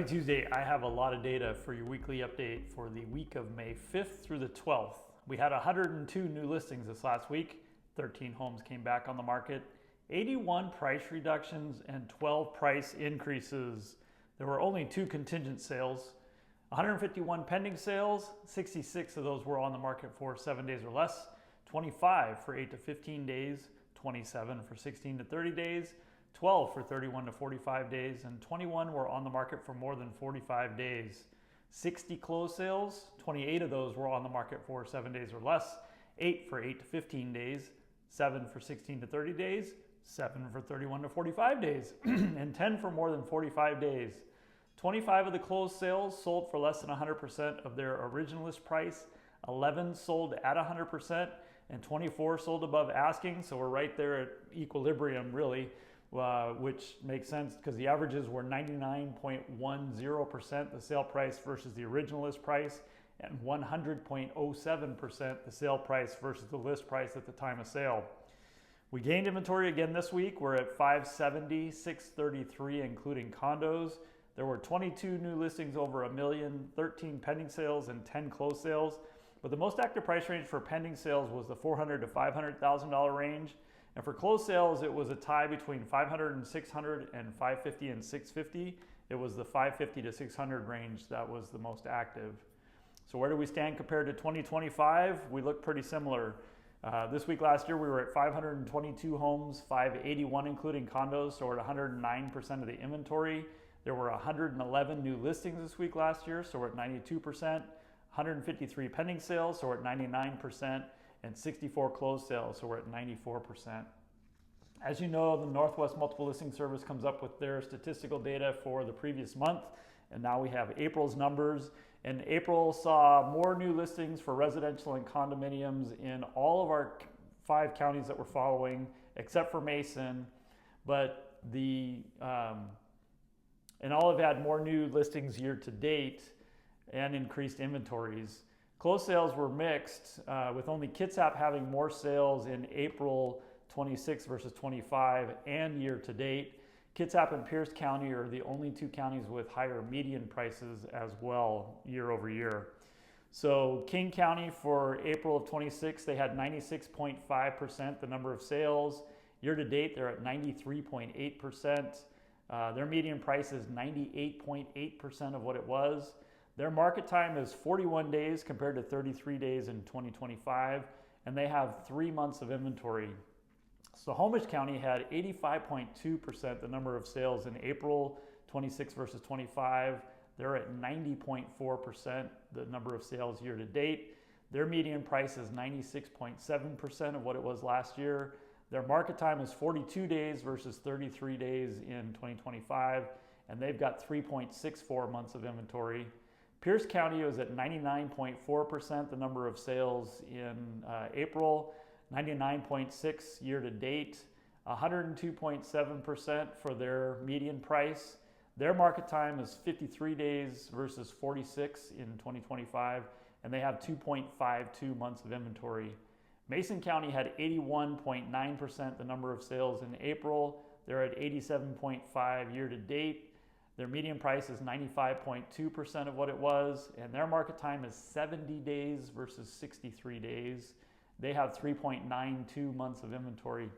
Happy Tuesday. I have a lot of data for your weekly update for the week of May 5th through the 12th. We had 102 new listings this last week. 13 homes came back on the market. 81 price reductions and 12 price increases. There were only 2 contingent sales. 151 pending sales. 66 of those were on the market for 7 days or less. 25 for 8 to 15 days. 27 for 16 to 30 days. 12 for 31 to 45 days, and 21 were on the market for more than 45 days. 60 closed sales, 28 of those were on the market for 7 days or less, 8 for 8 to 15 days, 7 for 16 to 30 days, 7 for 31 to 45 days, and 10 for more than 45 days. 25 of the closed sales sold for less than 100% of their original list price, 11 sold at 100%, and 24 sold above asking, so we're right there at equilibrium really. Which makes sense because the averages were 99.10% the sale price versus the original list price, and 100.07% the sale price versus the list price at the time of sale. We gained inventory again this week. We're at 570, 633 including condos. There were 22 new listings over $1 million, 13 pending sales, and 10 closed sales. But the most active price range for pending sales was the $400,000 to $500,000 range. And for closed sales, it was a tie between 500 and 600 and 550 and 650. It was the 550 to 600 range that was the most active. So where do we stand compared to 2025? We look pretty similar. This week last year, we were at 522 homes, 581 including condos, so we're at 109% of the inventory. There were 111 new listings this week last year, so we're at 92%. 153 pending sales, so we're at 99%. And 64 closed sales, so we're at 94%. As you know, the Northwest Multiple Listing Service comes up with their statistical data for the previous month, and now we have April's numbers. And April saw more new listings for residential and condominiums in all of our 5 counties that we're following, except for Mason. But and all have had more new listings year to date and increased inventories. Closed sales were mixed, with only Kitsap having more sales in April 26 versus 25 and year to date. Kitsap and Pierce County are the only 2 counties with higher median prices as well year over year. So King County for April of 26, they had 96.5% the number of sales. Year to date, they're at 93.8%. Their median price is 98.8% of what it was. Their market time is 41 days compared to 33 days in 2025, and they have 3 months of inventory. So Homish County had 85.2% the number of sales in April 26 versus 25. They're at 90.4% the number of sales year to date. Their median price is 96.7% of what it was last year. Their market time is 42 days versus 33 days in 2025, and they've got 3.64 months of inventory. Pierce County was at 99.4% the number of sales in April, 99.6 year to date, 102.7% for their median price. Their market time is 53 days versus 46 in 2025, and they have 2.52 months of inventory. Mason County had 81.9% the number of sales in April. They're at 87.5 year to date. Their median price is 95.2% of what it was, and their market time is 70 days versus 63 days. They have 3.92 months of inventory.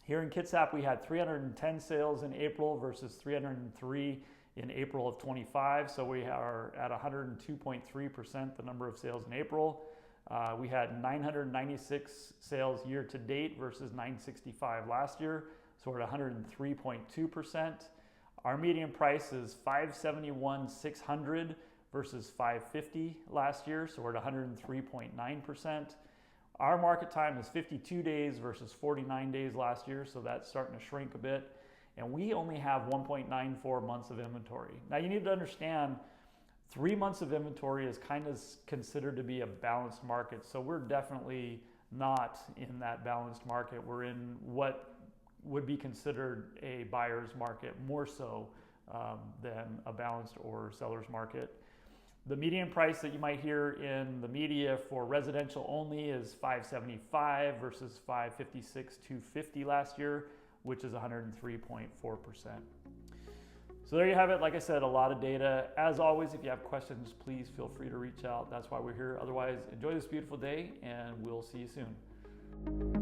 Here in Kitsap, we had 310 sales in April versus 303 in April of 25, so we are at 102.3% the number of sales in April. We had 996 sales year to date versus 965 last year, so we're at 103.2%. Our median price is $571,600 versus $550 last year, so we're at 103.9%. Our market time is 52 days versus 49 days last year, so that's starting to shrink a bit. And we only have 1.94 months of inventory. Now you need to understand 3 months of inventory is kind of considered to be a balanced market, so we're definitely not in that balanced market. We're in what would be considered a buyer's market more so than a balanced or seller's market. The median price that you might hear in the media for residential only is $575 versus $556,250 last year, which is 103.4%. So there you have it. Like I said, a lot of data. As always, if you have questions, please feel free to reach out. That's why we're here. Otherwise, enjoy this beautiful day, and we'll see you soon.